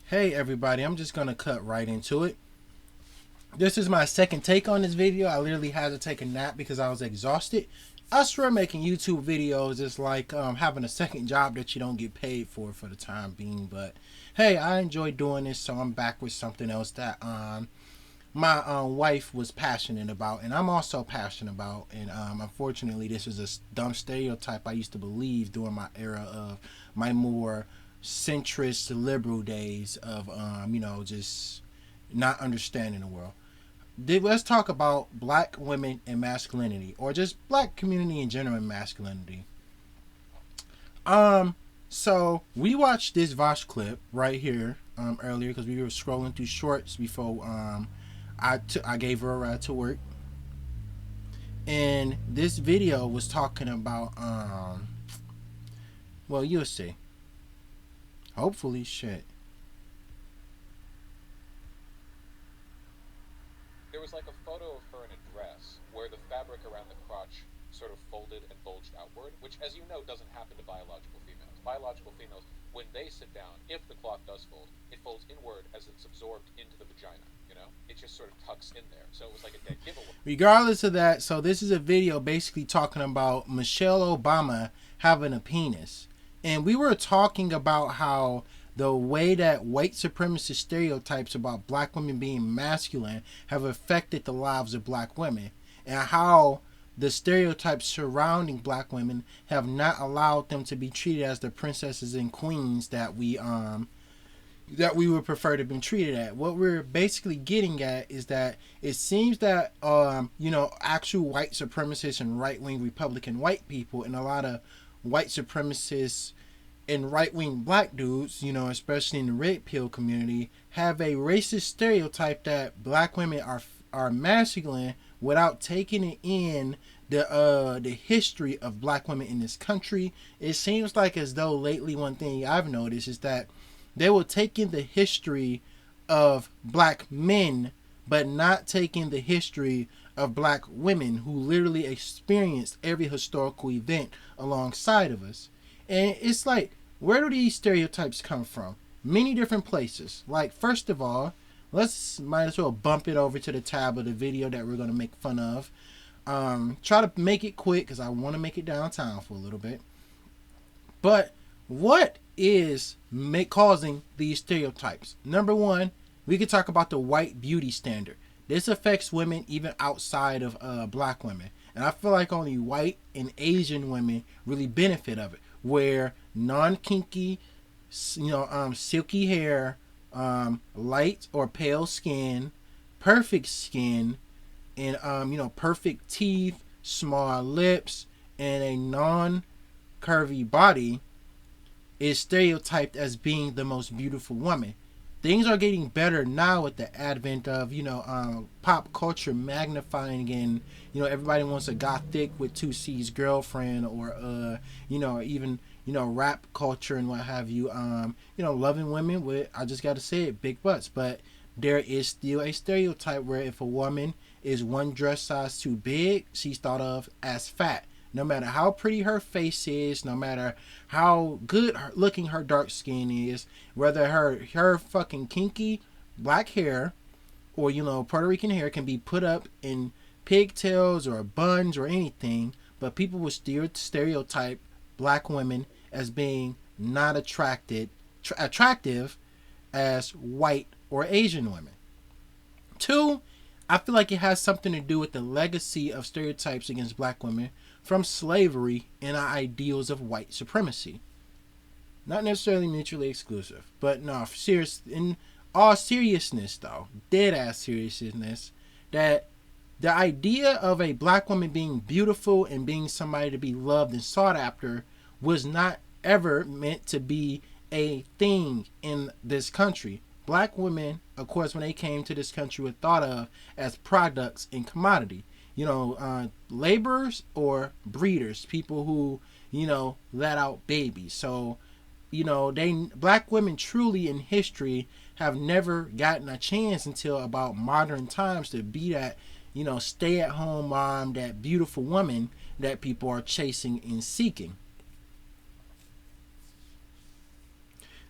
Hey everybody, I'm just gonna cut right into it. This is my second take on this video. I literally had to take a nap because I was exhausted. I swear making YouTube videos is like having a second job that you don't get paid for the time being. But hey, I enjoy doing this, so I'm back with something else that my wife was passionate about, and I'm also passionate about. And unfortunately, this is a dumb stereotype I used to believe during my era of my more centrist liberal days of just not understanding the world. Let's talk about black women and masculinity, or just black community in general and masculinity. Um, so we watched this Vosh clip right here earlier because we were scrolling through shorts before I gave her a ride to work, and this video was talking about well, you'll see. Hopefully, shit. There was like a photo of her in a dress where the fabric around the crotch sort of folded and bulged outward, which, as you know, doesn't happen to biological females. Biological females, when they sit down, if the cloth does fold, it folds inward as it's absorbed into the vagina. It just sort of tucks in there. So it was like a dead giveaway. Regardless of that, so this is a video basically talking about Michelle Obama having a penis. And we were talking about how the way that white supremacist stereotypes about black women being masculine have affected the lives of black women, and how the stereotypes surrounding black women have not allowed them to be treated as the princesses and queens that we would prefer to be treated at. What we're basically getting at is that it seems that actual white supremacists and right wing Republican white people and a lot of white supremacists and right wing black dudes, especially in the red pill community, have a racist stereotype that black women are masculine without taking it in the history of black women in this country. It seems like as though lately one thing I've noticed is that they will take in the history of black men, but not taking the history of black women who literally experienced every historical event alongside of us. And it's like, where do these stereotypes come from? Many different places. Like, first of all, might as well bump it over to the tab of the video that we're gonna make fun of. Try to make it quick because I want to make it downtown for a little bit. But what is causing these stereotypes? Number one, we could talk about the white beauty standard. This affects women even outside of black women, and I feel like only white and Asian women really benefit of it. Where non-kinky, silky hair, light or pale skin, perfect skin, and perfect teeth, small lips, and a non-curvy body is stereotyped as being the most beautiful woman. Things are getting better now with the advent of pop culture magnifying, and everybody wants a gothic with 2C's girlfriend, or even rap culture and what have you. Loving women with, I just got to say it, big butts. But there is still a stereotype where if a woman is one dress size too big, she's thought of as fat. No matter how pretty her face is, no matter how good looking her dark skin is, whether her fucking kinky black hair or Puerto Rican hair can be put up in pigtails or buns or anything, but people will still stereotype black women as being not attractive as white or Asian women. Two, I feel like it has something to do with the legacy of stereotypes against black women from slavery and our ideals of white supremacy. Not necessarily mutually exclusive, but no, in all seriousness though, dead ass seriousness, that the idea of a black woman being beautiful and being somebody to be loved and sought after was not ever meant to be a thing in this country. Black women, of course, when they came to this country, were thought of as products and commodity. Laborers or breeders, people who, let out babies. So, black women truly in history have never gotten a chance until about modern times to be that, stay at home mom, that beautiful woman that people are chasing and seeking.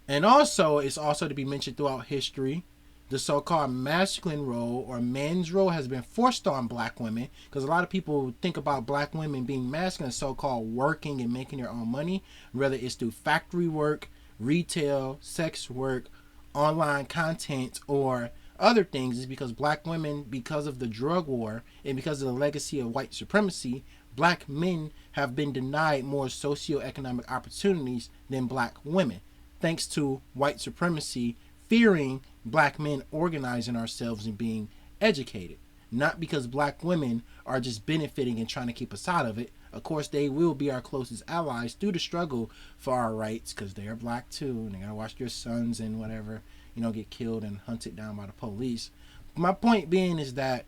And also, it's also to be mentioned throughout history, the so-called masculine role or men's role has been forced on black women because a lot of people think about black women being masculine, so-called working and making their own money, whether it's through factory work, retail, sex work, online content, or other things. Is because black women, because of the drug war and because of the legacy of white supremacy, black men have been denied more socioeconomic opportunities than black women, thanks to white supremacy fearing black men organizing ourselves and being educated. Not because black women are just benefiting and trying to keep us out of it. Of course, they will be our closest allies through the struggle for our rights because they're black too, and they gotta watch their sons and whatever, get killed and hunted down by the police. My point being is that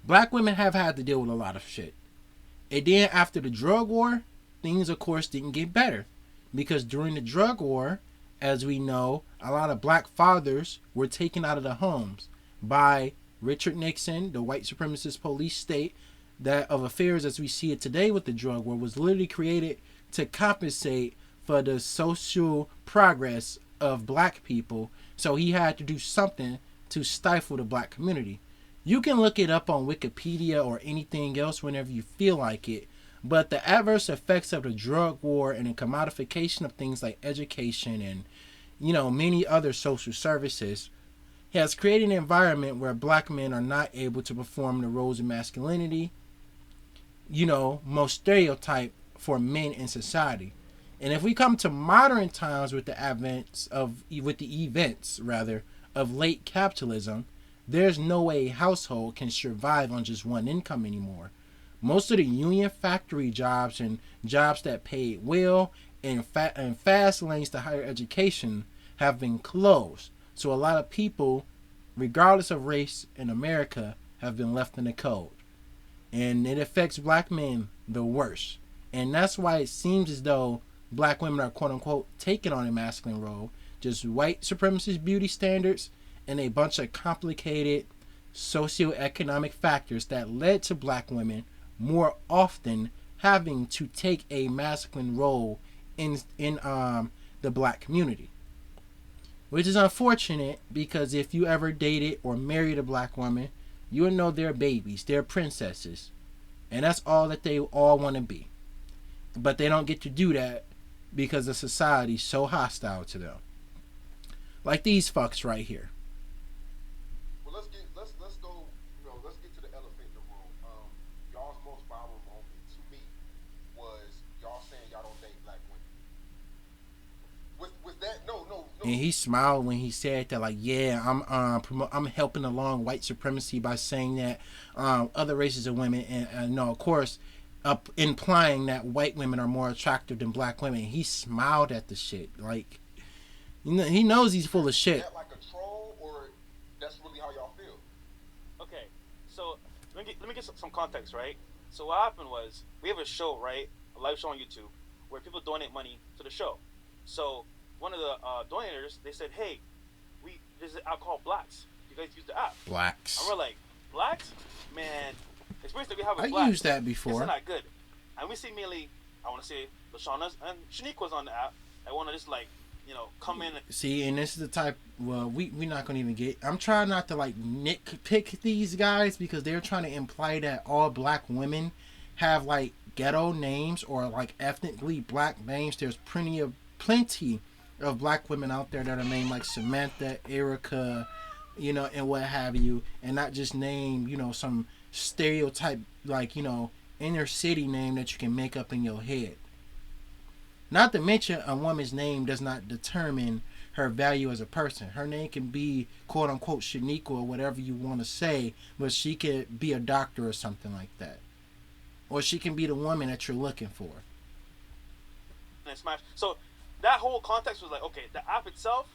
black women have had to deal with a lot of shit. And then after the drug war, things of course didn't get better. Because during the drug war, as we know, a lot of black fathers were taken out of the homes by Richard Nixon, the white supremacist police state that of affairs as we see it today with the drug war was literally created to compensate for the social progress of black people. So he had to do something to stifle the black community. You can look it up on Wikipedia or anything else whenever you feel like it. But the adverse effects of the drug war and the commodification of things like education and, many other social services has created an environment where black men are not able to perform the roles of masculinity, most stereotype for men in society. And if we come to modern times with the events of late capitalism, there's no way a household can survive on just one income anymore. Most of the union factory jobs and jobs that paid well and fast lanes to higher education have been closed. So a lot of people, regardless of race in America, have been left in the cold. And it affects black men the worst. And that's why it seems as though black women are quote unquote taking on a masculine role. Just white supremacist beauty standards and a bunch of complicated socioeconomic factors that led to black women more often having to take a masculine role in the black community, which is unfortunate because if you ever dated or married a black woman, you will know they're babies, they're princesses, and that's all that they all want to be. But they don't get to do that because the society's so hostile to them. Like these fucks right here. Well, let's go. Let's get to the elephant in the room. Y'all's most viral moment to me was y'all saying y'all don't date black women. Was that no? And he smiled when he said that, like, yeah, I'm helping along white supremacy by saying that other races of women, and no, of course, implying that white women are more attractive than black women. He smiled at the shit, like, he knows he's full of shit. That like a troll, or that's really how y'all feel? Okay, so let me get some context, right? So what happened was we have a show, right, a live show on YouTube where people donate money to the show. So one of the donators, they said, "Hey, there's an app called Blacks. You guys use the app?" Blacks. And we're like, "Blacks, man." The experience that we have with I Blacks, used that before. it's not good. And we see mainly, I want to say, Lashana's and Shanique was on the app. I want to just come in. See, and this is the type. Well, we're not gonna even get. I'm trying not to like nitpick these guys because they're trying to imply that all black women have like ghetto names or like ethnically black names. There's plenty of black women out there that are named like Samantha, Erica, and what have you, and not just name some stereotype like inner city name that you can make up in your head. Not to mention, a woman's name does not determine her value as a person. Her name can be quote unquote Shaniqua or whatever you want to say, but she could be a doctor or something like that, or she can be the woman that you're looking for. And smash. So that whole context was like, okay, the app itself,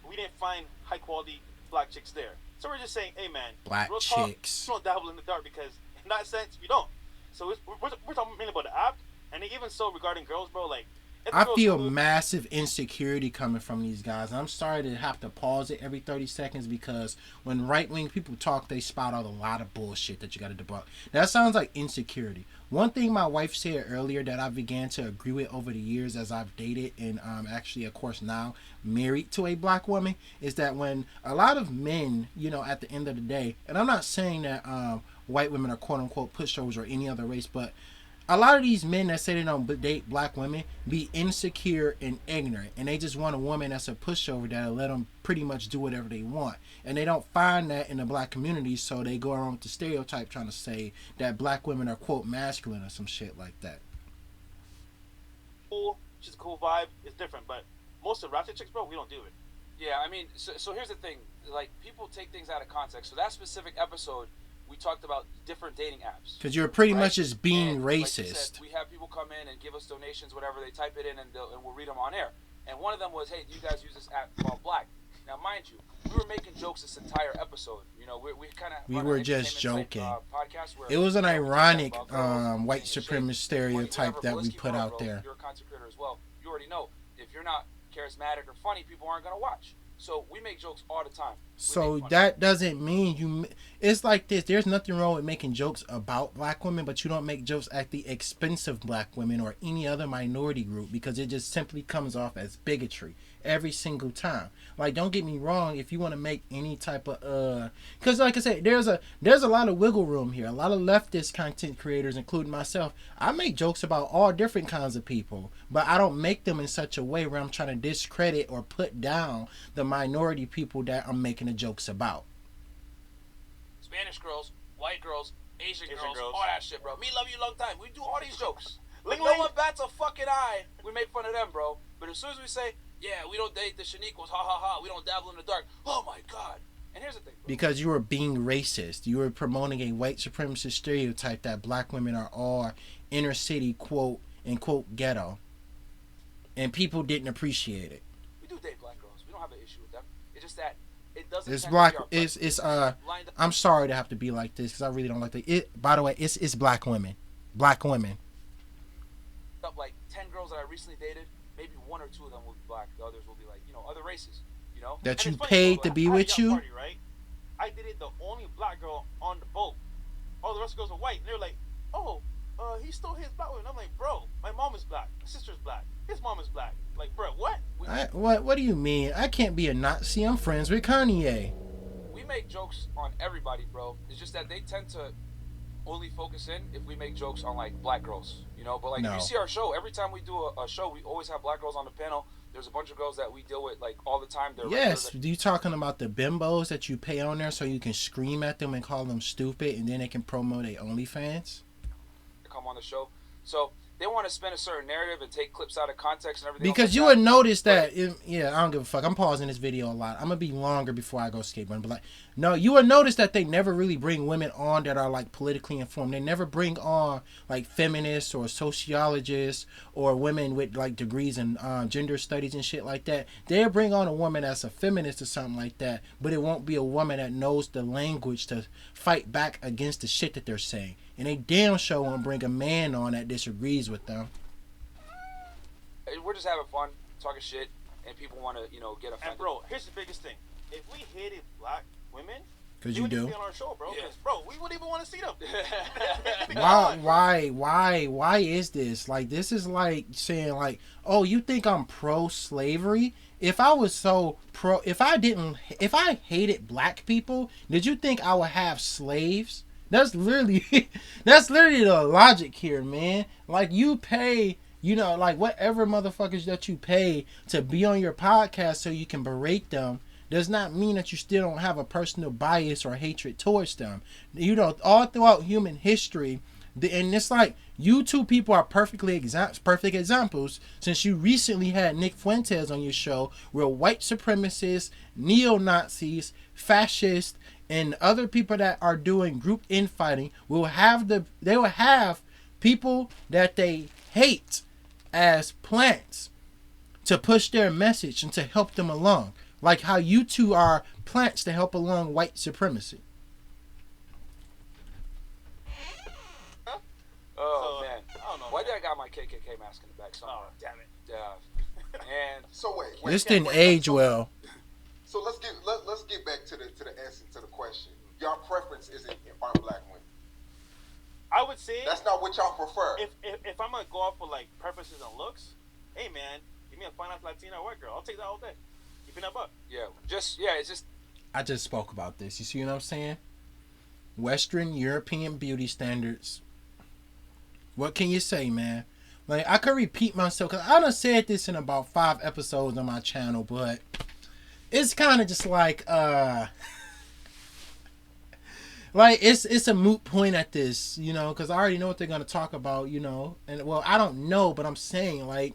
we didn't find high quality black chicks there. So we're just saying, hey man, Black real chicks. talk, don't dabble in the dark because in that sense, we don't. So we're talking mainly about the app, and even so regarding girls, bro, like I feel massive insecurity coming from these guys. I'm sorry to have to pause it every 30 seconds because when right wing people talk, they spout out a lot of bullshit that you got to debunk. That sounds like insecurity. One thing my wife said earlier that I began to agree with over the years as I've dated and actually, of course, now married to a black woman is that when a lot of men, at the end of the day, and I'm not saying that white women are quote unquote pushovers or any other race, but a lot of these men that say they don't date black women be insecure and ignorant, and they just want a woman that's a pushover that'll let them pretty much do whatever they want, and they don't find that in the black community, so they go around with the stereotype trying to say that black women are quote masculine or some shit like that. Cool, she's a cool vibe. It's different, but most of the ratchet chicks, bro, we don't do it. Yeah, I mean, so here's the thing: like people take things out of context. So that specific episode, we talked about different dating apps. Because you're pretty much just being and racist. Like you said, we have people come in and give us donations, whatever. They type it in and we'll read them on air. And one of them was, hey, do you guys use this app called Black? Now, mind you, we were making jokes this entire episode. We kind of... We were just joking. Podcast where it was an ironic girls, white supremacist stereotype that we put out girl, there. You're a content creator as well. You already know, if you're not charismatic or funny, people aren't going to watch. So we make jokes all the time. So that doesn't mean you... It's like this. There's nothing wrong with making jokes about black women, but you don't make jokes at the expense of black women or any other minority group because it just simply comes off as bigotry every single time. Like, don't get me wrong, if you want to make any type of... Because like I said, there's a lot of wiggle room here. A lot of leftist content creators, including myself, I make jokes about all different kinds of people, but I don't make them in such a way where I'm trying to discredit or put down the minority people that I'm making the jokes about. Spanish girls, white girls, Asian girls, all that shit, bro. Me love you long time. We do all these jokes. Like, no one bats a fucking eye. We make fun of them, bro. But as soon as we say, yeah, we don't date the Shaniquas, ha ha ha, we don't dabble in the dark. Oh my god. And here's the thing, bro. Because you were being racist. You were promoting a white supremacist stereotype that black women are all inner city, quote, unquote, ghetto. And people didn't appreciate it. We do date black girls. We don't have an issue with them. It's just that it doesn't... It's black... It's I'm sorry to have to be like this because I really don't like it. By the way, it's black women. Black women. Up like 10 girls that I recently dated, maybe one or two of them will be black. The others will be like, other races, That you paid to be with you? Party, right? I dated the only black girl on the boat. All the rest of the girls were white. And they were like, oh, he stole his black woman. I'm like, bro, my mom is black. My sister's black. His mom is black. Like, bro, what? What do you mean? I can't be a Nazi. I'm friends with Kanye. We make jokes on everybody, bro. It's just that they tend to only focus in if we make jokes on, like, black girls, But, like, if you see our show, every time we do a show, we always have black girls on the panel. There's a bunch of girls that we deal with, like, all the time. Yes, you talking about the bimbos that you pay on there so you can scream at them and call them stupid and then they can promote their OnlyFans? Come on the show. So they want to spin a certain narrative and take clips out of context and everything. Because you would notice that, I don't give a fuck. I'm pausing this video a lot. I'm going to be longer before I go skateboarding. But, no, you would notice that they never really bring women on that are, like, politically informed. They never bring on, like, feminists or sociologists or women with, like, degrees in gender studies and shit like that. They'll bring on a woman that's a feminist or something like that, but it won't be a woman that knows the language to fight back against the shit that they're saying. And they damn sure won't bring a man on that disagrees with them. We're just having fun, talking shit, and people want to, get offended. And bro, here's the biggest thing: if we hated black women, because you do, be on our show, bro. Because bro, we wouldn't even want to see them. Why is this? Like, this is like saying, like, oh, you think I'm pro-slavery? If I was so pro, if I hated black people, did you think I would have slaves? That's literally the logic here, man. Like, you pay, like, whatever motherfuckers that you pay to be on your podcast so you can berate them does not mean that you still don't have a personal bias or hatred towards them. All throughout human history, and it's like, you two people are perfect examples, since you recently had Nick Fuentes on your show, where white supremacists, neo-Nazis, fascists, and other people that are doing group infighting will have people that they hate as plants to push their message and to help them along. Like how you two are plants to help along white supremacy. Oh, man. Why did I got my KKK Y2K mask in the back somewhere. Oh, damn it. Yeah. And So wait. This didn't age well. So let's get back to the essence of the question. Y'all preference aren't black women. I would say That's not what y'all prefer. if I'm gonna go off with like preferences and looks, hey man, give me a fine ass Latina white girl. I'll take that all day. Keeping that buck. yeah, it's just I just spoke about this. You see what I'm saying? Western European beauty standards. What can you say, man? Like, I could repeat myself because I done said this in about 5 episodes on my channel, but it's kind of just like it's a moot point at this, you know, because I already know what they're gonna talk about, you know, and well, I don't know, but I'm saying, like,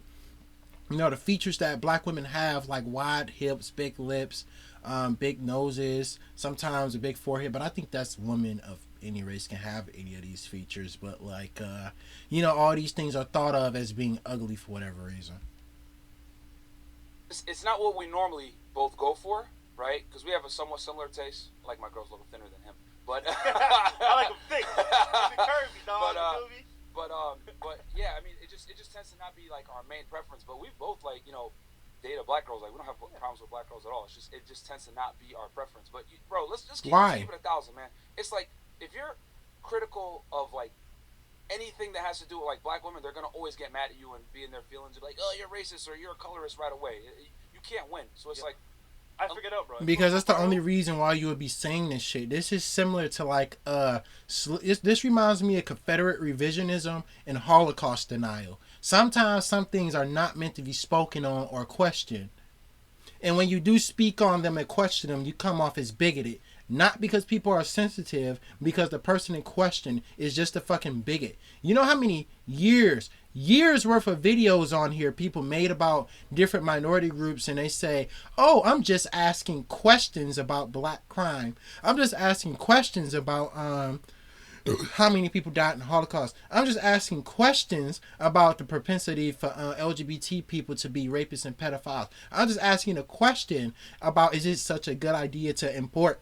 you know, the features that black women have, like wide hips, big lips, big noses, sometimes a big forehead, but I think that's women of any race can have any of these features, but like, you know, all these things are thought of as being ugly for whatever reason. it's not what we normally both go for, right? Because we have a somewhat similar taste. Like my girl's a little thinner than him, but I like him thick. Curvy, dog. But yeah, I mean, it just tends to not be like our main preference. But we've both, like, you know, dated black girls. Like, we don't have problems with black girls at all. It just tends to not be our preference. But bro, let's just keep it 1,000, man. It's like, if you're critical of like anything that has to do with like black women, they're gonna always get mad at you and be in their feelings. Like, oh, you're racist or you're a colorist right away. You can't win. So it's like, I figured out, bro. Because that's the only reason why you would be saying this shit. This is similar to like this reminds me of Confederate revisionism and Holocaust denial. Sometimes some things are not meant to be spoken on or questioned. And when you do speak on them and question them, you come off as bigoted. Not because people are sensitive, because the person in question is just a fucking bigot. You know how many years worth of videos on here people made about different minority groups, and they say, oh, I'm just asking questions about black crime. I'm just asking questions about how many people died in the Holocaust. I'm just asking questions about the propensity for LGBT people to be rapists and pedophiles. I'm just asking a question about, is it such a good idea to import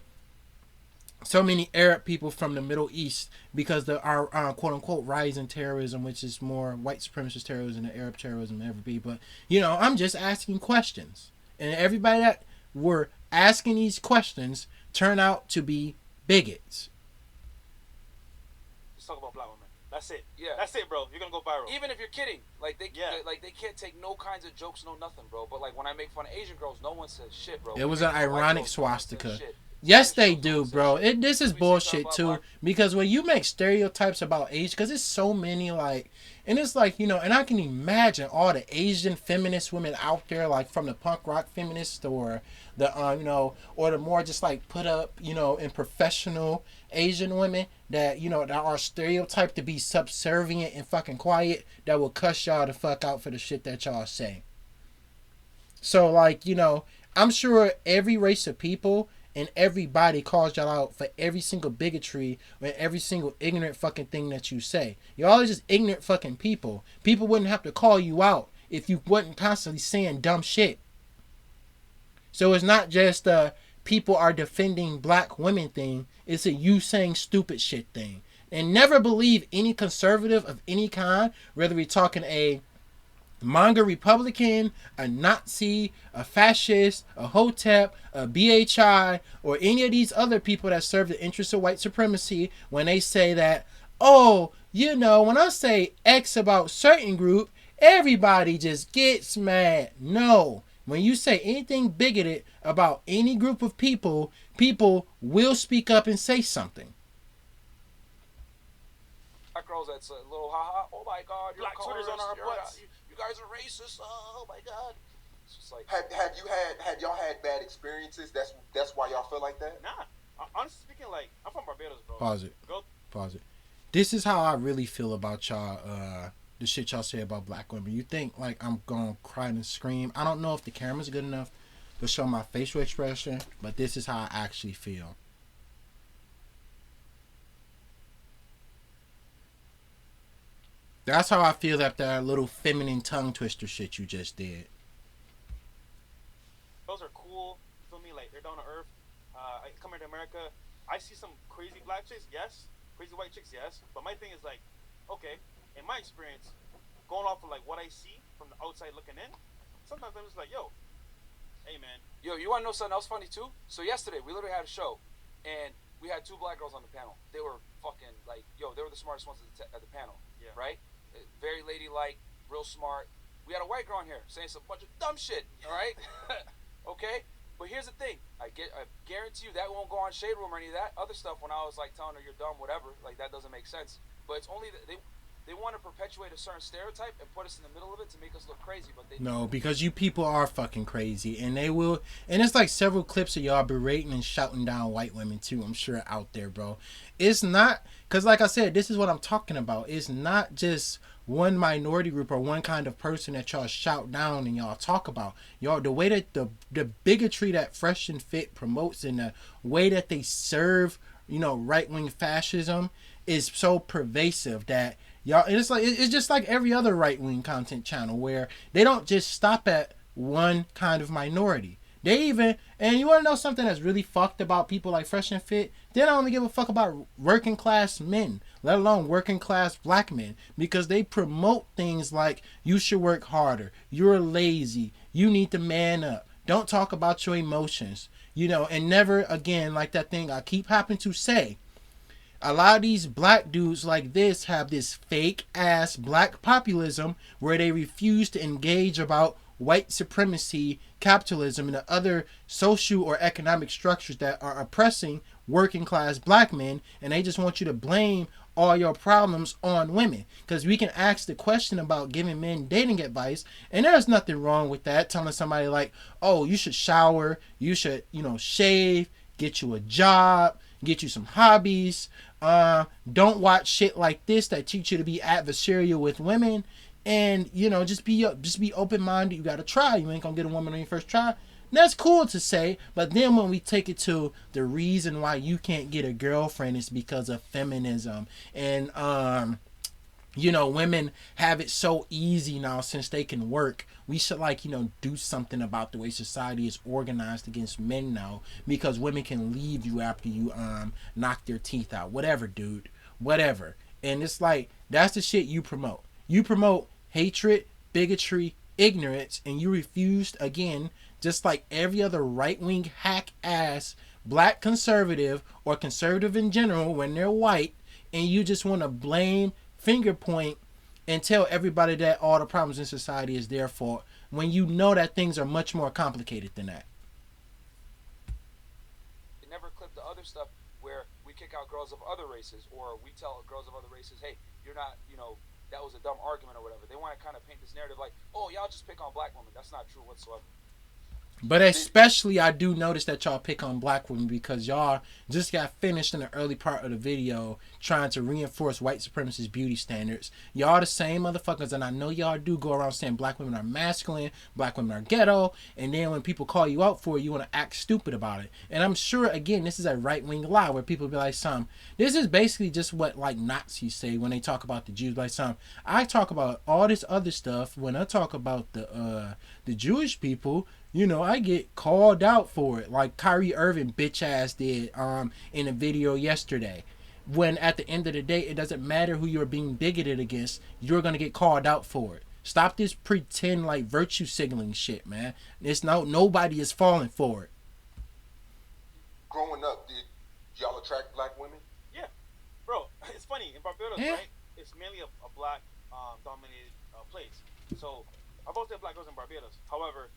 so many Arab people from the Middle East because our quote unquote rise in terrorism, which is more white supremacist terrorism than Arab terrorism ever be. But, you know, I'm just asking questions. And everybody that were asking these questions turn out to be bigots. Let's talk about black women. That's it. Yeah. That's it, bro. You're gonna go viral. even if you're kidding, like they can't take no kinds of jokes, no nothing, bro. But like when I make fun of Asian girls, no one says shit, bro. It was When an I make fun of white ironic girls, no one says swastika. shit. Yes, they Black do, girls, no bro. one says shit. This is We say bullshit something too. about Because when you make stereotypes about age, because it's so many, like, and it's like, you know, and I can imagine all the Asian feminist women out there, like from the punk rock feminists or the, you know, or the more just like put up, you know, in professional Asian women that, you know, that are stereotyped to be subservient and fucking quiet, that will cuss y'all the fuck out for the shit that y'all say. So, like, you know, I'm sure every race of people and everybody calls y'all out for every single bigotry and every single ignorant fucking thing that you say. Y'all are just ignorant fucking people. People wouldn't have to call you out if you wasn't constantly saying dumb shit. So it's not just people are defending black women thing. It's a you saying stupid shit thing. And never believe any conservative of any kind, whether we're talking a manga Republican, a Nazi, a fascist, a Hotep, a BHI, or any of these other people that serve the interests of white supremacy, when they say that, oh, you know, when I say X about certain group, everybody just gets mad. No. When you say anything bigoted about any group of people, people will speak up and say something. Black girls, that's a little haha. Oh my God, you're Black a Twitter's colorist, on our you're butts. you guys are racist. Oh my God. It's just like, Had y'all had bad experiences? That's why y'all feel like that? Nah. Honestly speaking, like, I'm from Barbados, bro. Pause it. This is how I really feel about y'all, the shit y'all say about black women. You think, like, I'm gonna cry and scream. I don't know if the camera's good enough to show my facial expression, but this is how I actually feel. That's how I feel after that little feminine tongue twister shit you just did. Those are cool. You feel me? Like, they're down to earth. I come here to America. I see some crazy black chicks, yes. Crazy white chicks, yes. But my thing is like, okay, in my experience, going off of like what I see from the outside looking in, sometimes I'm just like, yo, hey man. Yo, you want to know something else funny too? So yesterday we literally had a show, and we had two black girls on the panel. They were fucking like, yo, they were the smartest ones at the panel. Yeah. Right? Very ladylike, real smart. We had a white girl on here saying some bunch of dumb shit. All right? Okay? But here's the thing. I guarantee you that won't go on Shade Room or any of that other stuff when I was like telling her you're dumb, whatever. Like that doesn't make sense. But it's only that they want to perpetuate a certain stereotype and put us in the middle of it to make us look crazy. But they No, because you people are fucking crazy, and they will. And it's like several clips of y'all berating and shouting down white women too. I'm sure out there, bro. It's not because, like I said, this is what I'm talking about. It's not just one minority group or one kind of person that y'all shout down and y'all talk about. Y'all, the way that the bigotry that Fresh and Fit promotes and the way that they serve, right wing fascism is so pervasive that. Y'all, it's just like every other right wing content channel where they don't just stop at one kind of minority. They even, and you want to know something that's really fucked about people like Fresh and Fit? They don't only give a fuck about working class men, let alone working class black men, because they promote things like you should work harder, you're lazy, you need to man up, don't talk about your emotions, and never again, like that thing I keep having to say. A lot of these black dudes like this have this fake ass black populism where they refuse to engage about white supremacy, capitalism, and the other social or economic structures that are oppressing working class black men, and they just want you to blame all your problems on women. Because we can ask the question about giving men dating advice, and there's nothing wrong with that, telling somebody like, oh, you should shower, you should, shave, get you a job, get you some hobbies. Don't watch shit like this that teach you to be adversarial with women, and just be open-minded. You gotta try. You ain't gonna get a woman on your first try. That's cool to say, but then when we take it to the reason why you can't get a girlfriend is because of feminism, and women have it so easy now since they can work. We should do something about the way society is organized against men now, because women can leave you after you knock their teeth out. Whatever, dude. Whatever. And it's like, that's the shit you promote. You promote hatred, bigotry, ignorance, and you refused, again, just like every other right-wing hack-ass black conservative or conservative in general when they're white, and you just want to blame, finger point, and tell everybody that all the problems in society is their fault when you know that things are much more complicated than that. They never clip the other stuff where we kick out girls of other races, or we tell girls of other races, hey, you're not, that was a dumb argument or whatever. They want to kind of paint this narrative like, oh, y'all just pick on black women. That's not true whatsoever. But especially, I do notice that y'all pick on black women because y'all just got finished in the early part of the video trying to reinforce white supremacist beauty standards. Y'all the same motherfuckers, and I know y'all do go around saying black women are masculine, black women are ghetto, and then when people call you out for it, you want to act stupid about it. And I'm sure, again, this is a right-wing lie where people be like, this is basically just what like Nazis say when they talk about the Jews. Like, I talk about all this other stuff when I talk about the Jewish people. I get called out for it, like Kyrie Irving bitch ass did in a video yesterday. When at the end of the day, it doesn't matter who you're being bigoted against, you're gonna get called out for it. Stop this pretend like virtue signaling shit, man. Nobody is falling for it. Growing up, did y'all attract black women? Yeah, bro. It's funny in Barbados, right? It's mainly a black dominated place. So I've always had black girls in Barbados. However,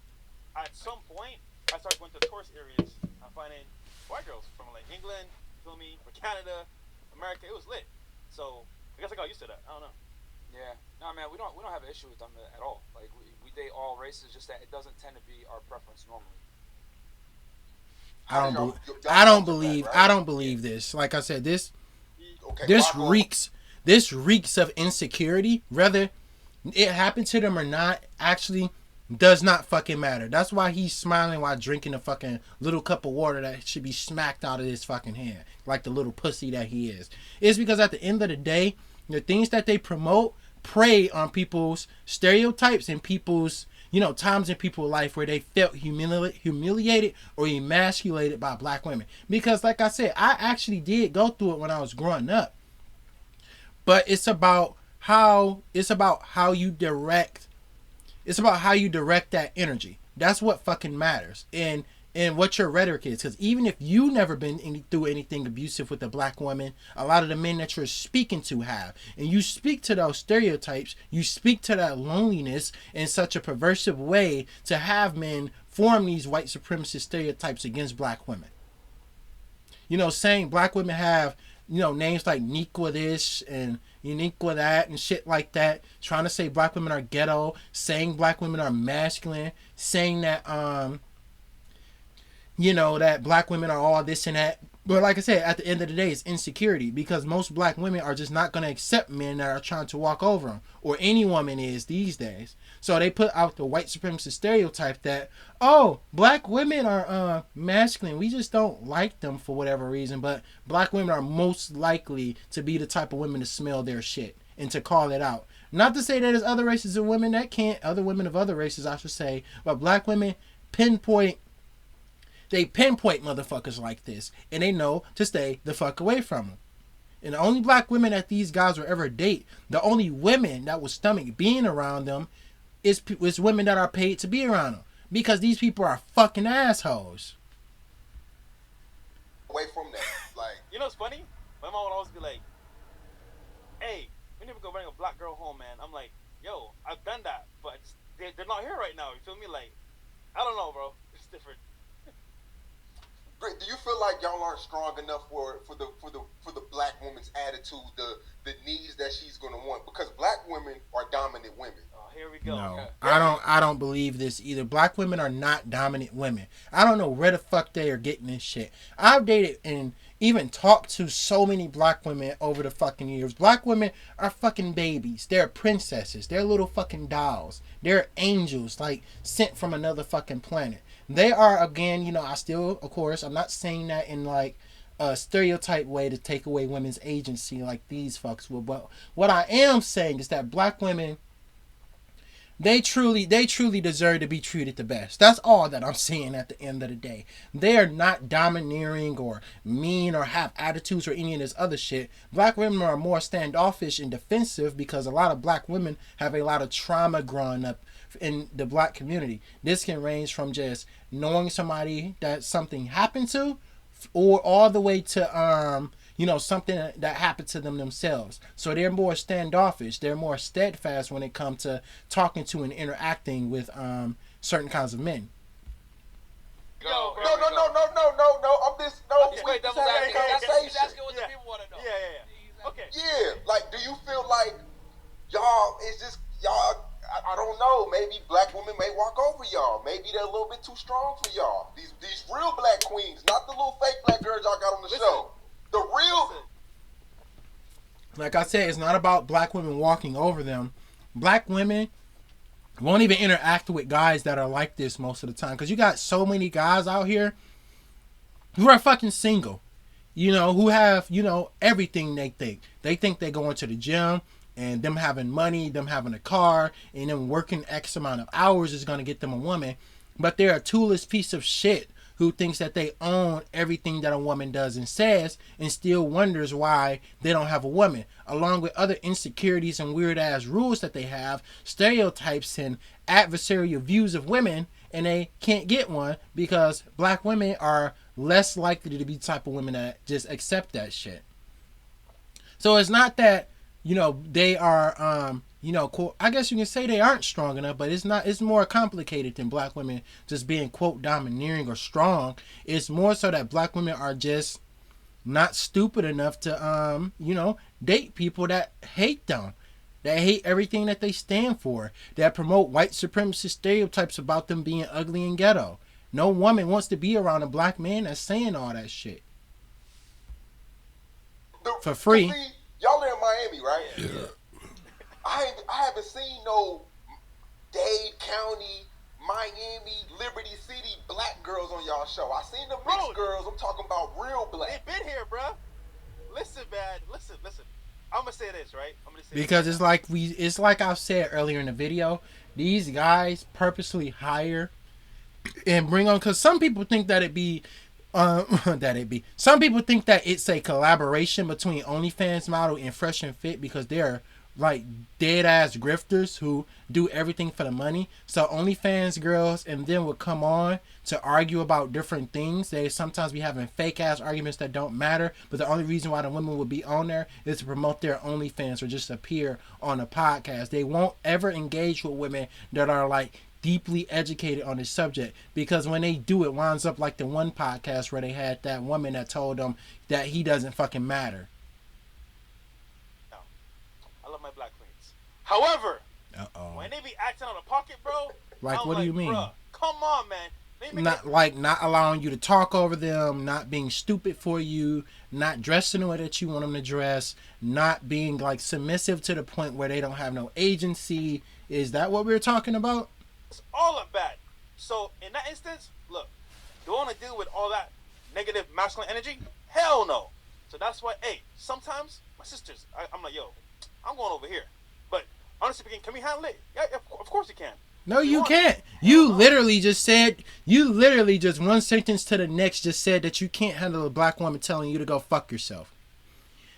at some point, I started going to tourist areas and finding white girls from like England, feel me, or Canada, America. It was lit. So I guess I got used to that. I don't know. Yeah, no, man, we don't have an issue with them at all. Like we date all races, just that it doesn't tend to be our preference normally. I don't believe this. Like I said, this reeks of insecurity. Whether it happened to them or not, actually does not fucking matter. That's why he's smiling while drinking a fucking little cup of water that should be smacked out of his fucking hand, like the little pussy that he is. It's because at the end of the day, the things that they promote prey on people's stereotypes and people's, times in people's life where they felt humiliated or emasculated by black women. Because like I said, I actually did go through it when I was growing up. But it's about how you direct. It's about how you direct that energy. That's what fucking matters. And what your rhetoric is. Because even if you never been through anything abusive with a black woman, a lot of the men that you're speaking to have. And you speak to those stereotypes, you speak to that loneliness in such a perversive way to have men form these white supremacist stereotypes against black women. You know, saying black women have, you know, names like Niqua this and Uniqua that and shit like that. Trying to say black women are ghetto, saying black women are masculine, saying that you know, that black women are all this and that. But like I said, at the end of the day, it's insecurity because most black women are just not going to accept men that are trying to walk over them, or any woman is these days. So they put out the white supremacist stereotype that, oh, black women are masculine. We just don't like them for whatever reason. But black women are most likely to be the type of women to smell their shit and to call it out. Not to say that there's other races of women that can't, other women of other races, I should say. But black women pinpoint motherfuckers like this, and they know to stay the fuck away from them. And the only black women that these guys will ever date, the only women that will stomach being around them, is women that are paid to be around them, because these people are fucking assholes. Away from that, like, you know what's funny? My mom would always be like, "Hey, we need to go bring a black girl home, man." I'm like, "Yo, I've done that, but they're not here right now." You feel me? Like, I don't know, bro. It's different. Great. Do you feel like y'all aren't strong enough for the black woman's attitude, the needs that she's gonna want? Because black women are dominant women. Oh, here we go. No, Okay. I don't believe this either. Black women are not dominant women. I don't know where the fuck they are getting this shit. I've dated and even talked to so many black women over the fucking years. Black women are fucking babies. They're princesses. They're little fucking dolls. They're angels, like sent from another fucking planet. They are, again, you know, I still, of course, I'm not saying that in like a stereotype way to take away women's agency like these fucks will. But what I am saying is that black women, they truly deserve to be treated the best. That's all that I'm saying at the end of the day. They are not domineering or mean or have attitudes or any of this other shit. Black women are more standoffish and defensive because a lot of black women have a lot of trauma growing up in the black community. This can range from just knowing somebody that something happened to, or all the way to you know, something that happened to them themselves. So they're more standoffish. They're more steadfast when it comes to talking to and interacting with certain kinds of men. No. I'm just Wait, devil's advocate. He's asking what the people want to know. Yeah. Okay. Yeah, like, do you feel like y'all? It's just y'all. I don't know. Maybe black women may walk over y'all. Maybe they're a little bit too strong for y'all. These real black queens, not the little fake black girls y'all got on the show. The real. Like I said, it's not about black women walking over them. Black women won't even interact with guys that are like this most of the time. Because you got so many guys out here who are fucking single. You know, who have, you know, everything they think. They think they going to the gym and them having money, them having a car, and them working X amount of hours is going to get them a woman. But they're a toolless piece of shit who thinks that they own everything that a woman does and says, and still wonders why they don't have a woman, along with other insecurities and weird ass rules that they have, stereotypes and adversarial views of women, and they can't get one because black women are less likely to be the type of women that just accept that shit. So it's not that, you know, they are you know, quote, I guess you can say they aren't strong enough, but it's more complicated than black women just being, quote, domineering or strong. It's more so that black women are just not stupid enough to, you know, date people that hate them, that hate everything that they stand for, that promote white supremacist stereotypes about them being ugly and ghetto. No woman wants to be around a black man that's saying all that shit. For free. Y'all are in Miami, right? Yeah. I haven't seen no Dade County, Miami, Liberty City black girls on y'all show. I seen the mixed girls. I'm talking about real black. They've been here, bro. Listen, man. Listen. I'm gonna say this, right? Because it's like I said earlier in the video. These guys purposely hire and bring on, because some people think that some people think that it's a collaboration between OnlyFans model and Fresh and Fit because they're like dead ass grifters who do everything for the money. So OnlyFans girls and then would come on to argue about different things. They sometimes be having fake ass arguments that don't matter, but the only reason why the women would be on there is to promote their OnlyFans or just appear on a podcast. They won't ever engage with women that are like deeply educated on this subject, because when they do, it winds up like the one podcast where they had that woman that told them that he doesn't fucking matter. No, I love my black queens. However, Uh-oh. when they be acting on a pocket, bro, Like, I'm what do you mean? Bruh, come on, man. Not allowing you to talk over them, not being stupid for you, not dressing the way that you want them to dress, not being like submissive to the point where they don't have no agency. Is that what we're talking about? It's all of bad. So in that instance, look, do I want to deal with all that negative masculine energy? Hell no. So that's why, hey, sometimes my sisters, I'm like, yo, I'm going over here. But honestly speaking, can we handle it? Yeah, of course we can. No, you can't. You literally just one sentence to the next just said that you can't handle a black woman telling you to go fuck yourself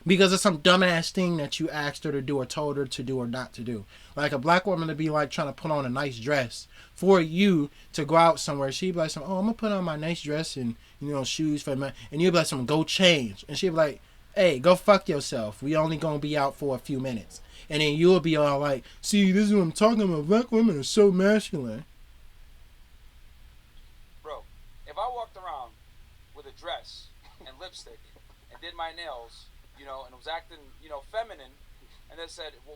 because of some dumbass thing that you asked her to do or told her to do or not to do. Like a black woman to be like trying to put on a nice dress for you to go out somewhere. She'd be like, oh, I'm gonna put on my nice dress and shoes for my, and you'd be like, go change, and she'd be like, hey, go fuck yourself. We only gonna be out for a few minutes. And then you'll be all like, see, this is what I'm talking about. Black women are so masculine. Bro, if I walked around with a dress and lipstick and did my nails, and was acting, feminine, and then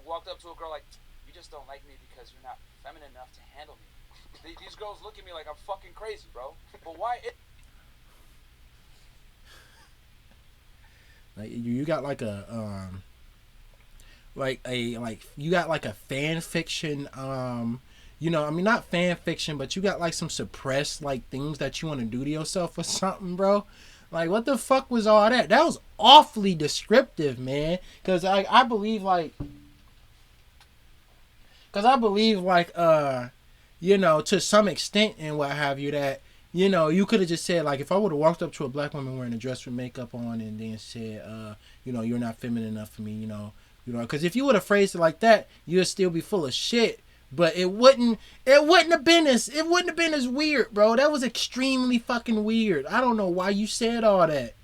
walked up to a girl like, you just don't like me because you're not feminine enough to handle me. These girls look at me like I'm fucking crazy, bro. But why? Like you got like a you got like a fan fiction, not fan fiction, but you got like some suppressed like things that you want to do to yourself or something, bro. Like, what the fuck was all that? That was awfully descriptive, man. Cause I believe to some extent and what have you, that you could have just said, like, if I would have walked up to a black woman wearing a dress with makeup on and then said, you're not feminine enough for me, because if you would have phrased it like that, you'd still be full of shit. But it wouldn't have been as weird, bro. That was extremely fucking weird. I don't know why you said all that.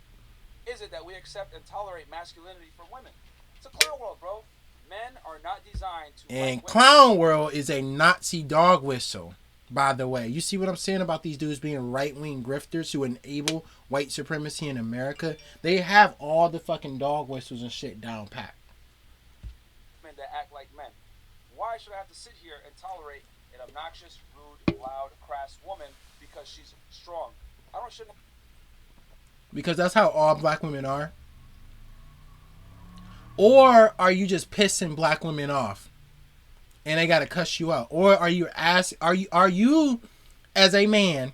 Is it that we accept and tolerate masculinity for women? It's a clown world, bro. Men are not designed to. And clown world is a Nazi dog whistle, by the way. You see what I'm saying about these dudes being right-wing grifters who enable white supremacy in America? They have all the fucking dog whistles and shit down pat. Men that act like men. Why should I have to sit here and tolerate an obnoxious, rude, loud, crass woman because she's strong? Shouldn't. Because that's how all black women are. Or are you just pissing black women off and they gotta cuss you out? Or are you as a man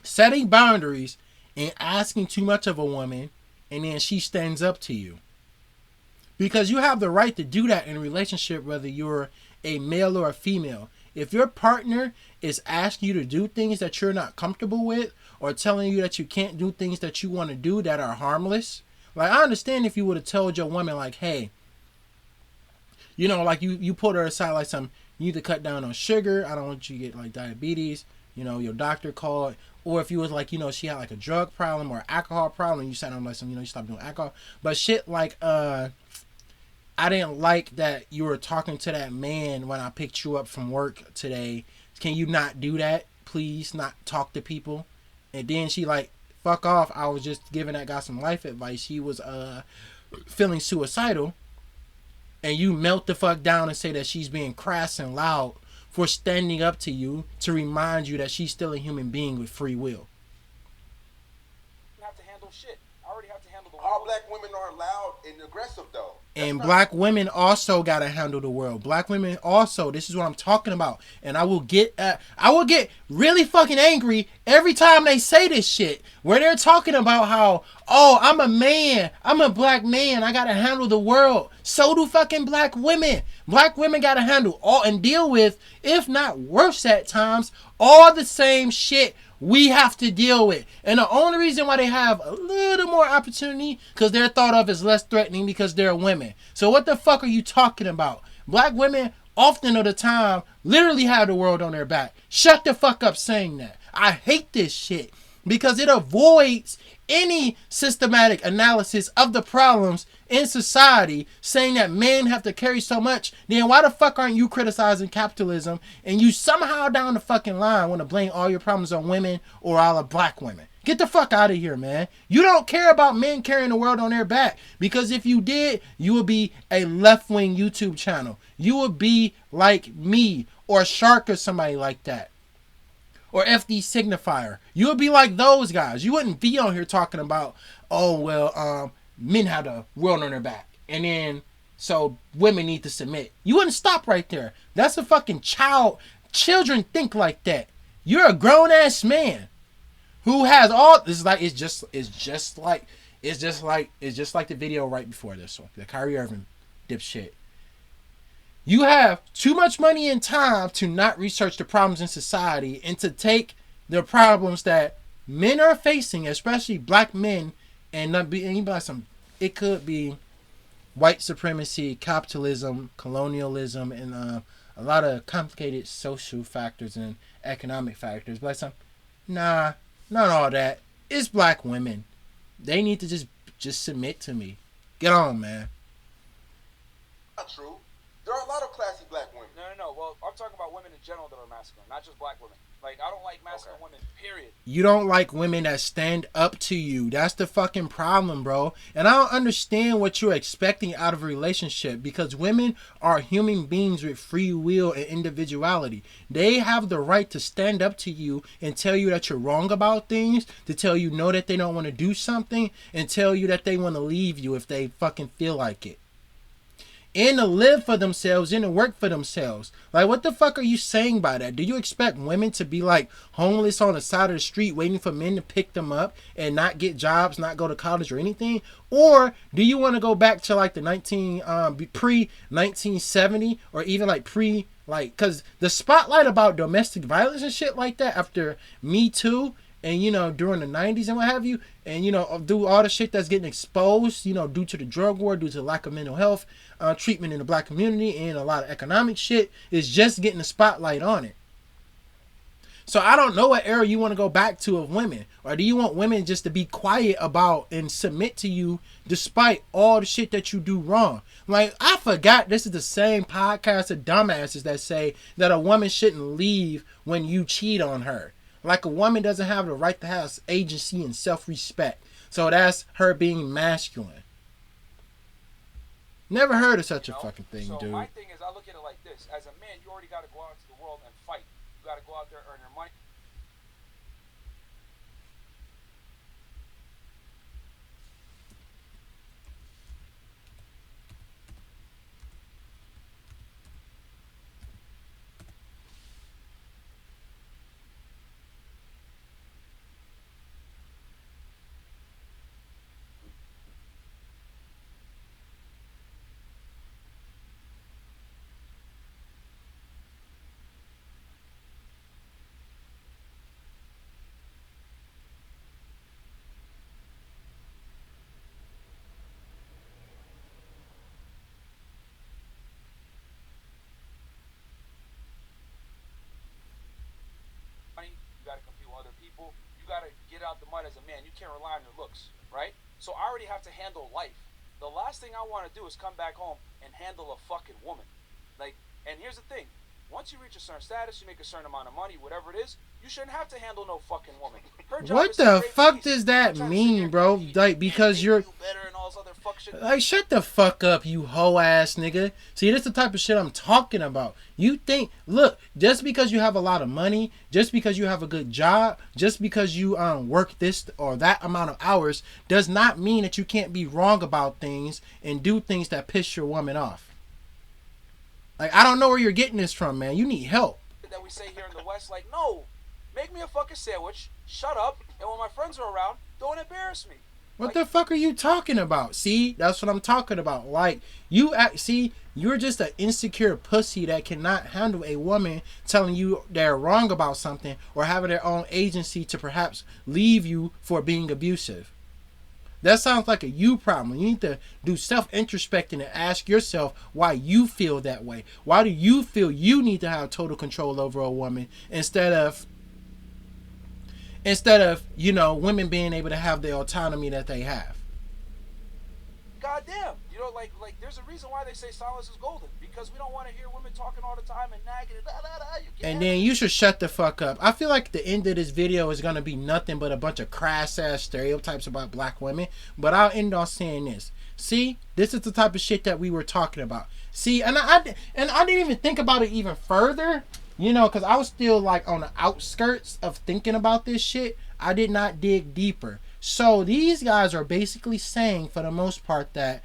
setting boundaries and asking too much of a woman and then she stands up to you? Because you have the right to do that in a relationship, whether you're a male or a female. If your partner is asking you to do things that you're not comfortable with, or telling you that you can't do things that you want to do that are harmless, like, I understand if you would have told your woman, like, hey, like you pulled her aside, like, you need to cut down on sugar. I don't want you to get like diabetes. Your doctor called. Or if you was like, she had like a drug problem or alcohol problem, and you sat on like some, you stopped doing alcohol. But shit like, I didn't like that you were talking to that man when I picked you up from work today. Can you not do that? Please not talk to people. And then she like, fuck off. I was just giving that guy some life advice. She was feeling suicidal. And you melt the fuck down and say that she's being crass and loud for standing up to you to remind you that she's still a human being with free will. You have to handle shit. I already have to handle the world. All black women are loud and aggressive, though. And black women also gotta handle the world. Black women also, this is what I'm talking about. And I will get really fucking angry every time they say this shit. Where they're talking about how, oh, I'm a man, I'm a black man, I gotta handle the world. So do fucking black women. Black women gotta handle all and deal with, if not worse at times, all the same shit we have to deal with. And the only reason why they have a little more opportunity, because they're thought of as less threatening because they're women. So what the fuck are you talking about? Black women often of the time literally have the world on their back. Shut the fuck up saying that. I hate this shit because it avoids any systematic analysis of the problems in society, saying that men have to carry so much. Then why the fuck aren't you criticizing capitalism and you somehow down the fucking line want to blame all your problems on women or all of black women? Get the fuck out of here, man. You don't care about men carrying the world on their back, because if you did, you would be a left-wing YouTube channel. You would be like me or Shark or somebody like that. Or FD Signifier. You would be like those guys. You wouldn't be on here talking about, oh, well, men have the world on their back. And then, so women need to submit. You wouldn't stop right there. That's a fucking child. Children think like that. You're a grown-ass man who has all, it's just like the video right before this one. The Kyrie Irving dipshit. You have too much money and time to not research the problems in society and to take the problems that men are facing, especially black men, and not be anybody. It could be white supremacy, capitalism, colonialism, and a lot of complicated social factors and economic factors. But nah, not all that. It's black women. They need to just submit to me. Get on, man. Not true. There are a lot of classy black women. No. Well, I'm talking about women in general that are masculine, not just black women. Like, I don't like masculine women, period. You don't like women that stand up to you. That's the fucking problem, bro. And I don't understand what you're expecting out of a relationship, because women are human beings with free will and individuality. They have the right to stand up to you and tell you that you're wrong about things, to tell you no that they don't want to do something, and tell you that they want to leave you if they fucking feel like it. And to live for themselves and to work for themselves. Like, what the fuck are you saying by that? Do you expect women to be like homeless on the side of the street waiting for men to pick them up and not get jobs, not go to college or anything? Or do you want to go back to like the pre-1970 or even like because the spotlight about domestic violence and shit like that after Me Too and, during the 90s and what have you, and, do all the shit that's getting exposed, due to the drug war, due to the lack of mental health treatment in the black community and a lot of economic shit, is just getting the spotlight on it. So I don't know what era you want to go back to of women. Or do you want women just to be quiet about and submit to you despite all the shit that you do wrong? Like, I forgot this is the same podcast of dumbasses that say that a woman shouldn't leave when you cheat on her. Like, a woman doesn't have the right to have agency and self-respect. So that's her being masculine. Never heard of such a fucking thing, so dude. My thing is, I look at it like this. As a man, you already got to go out into the world and fight. You got to go out there, earn your money. You got to compete with other people. You got to get out the mud as a man. You can't rely on your looks, right? So I already have to handle life. The last thing I want to do is come back home and handle a fucking woman. Like, and here's the thing. Once you reach a certain status, you make a certain amount of money, whatever it is, you shouldn't have to handle no fucking woman. Her job What is to the create fuck peace. does that You're trying to mean, sit here bro? and Like, because you're... you better and all this other fuck shit. Like, shut the fuck up, you hoe ass nigga. See, this is the type of shit I'm talking about. You think, look, just because you have a lot of money, just because you have a good job, just because you work this or that amount of hours, does not mean that you can't be wrong about things and do things that piss your woman off. Like, I don't know where you're getting this from, man. You need help. That we say here in the West, like, no, make me a fucking sandwich, shut up, and when my friends are around, don't embarrass me. What the fuck are you talking about? See, that's what I'm talking about. Like, you're just an insecure pussy that cannot handle a woman telling you they're wrong about something or having their own agency to perhaps leave you for being abusive. That sounds like a you problem. You need to do self-introspecting and ask yourself why you feel that way. Why do you feel you need to have total control over a woman instead of women being able to have the autonomy that they have? Goddamn, like there's a reason why they say silence is golden, because we don't want to hear women talking all the time and nagging and then you should shut the fuck up. I feel like the end of this video is gonna be nothing but a bunch of crass ass stereotypes about black women, but I'll end on saying this. See, this is the type of shit that we were talking about. See, and I didn't even think about it even further. Because I was still like on the outskirts of thinking about this shit. I did not dig deeper. So these guys are basically saying, for the most part, that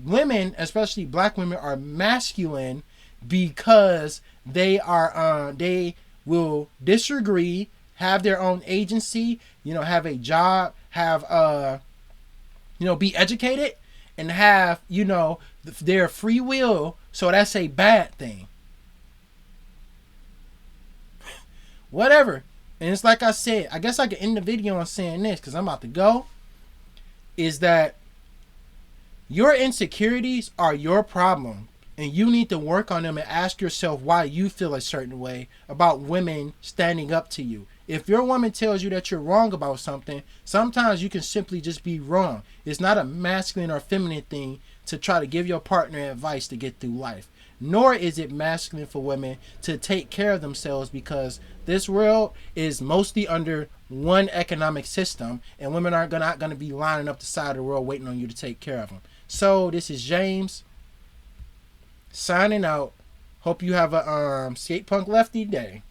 women, especially black women, are masculine because they will disagree, have their own agency, have a job, have be educated, and have their free will. So that's a bad thing. Whatever. And it's like I said, I guess I can end the video on saying this, because I'm about to go, is that your insecurities are your problem, and you need to work on them and ask yourself why you feel a certain way about women standing up to you. If your woman tells you that you're wrong about something, sometimes you can simply just be wrong. It's not a masculine or feminine thing to try to give your partner advice to get through life. Nor is it masculine for women to take care of themselves, because this world is mostly under one economic system, and women aren't not going to be lining up the side of the world waiting on you to take care of them. So this is James signing out. Hope you have a skate punk lefty day.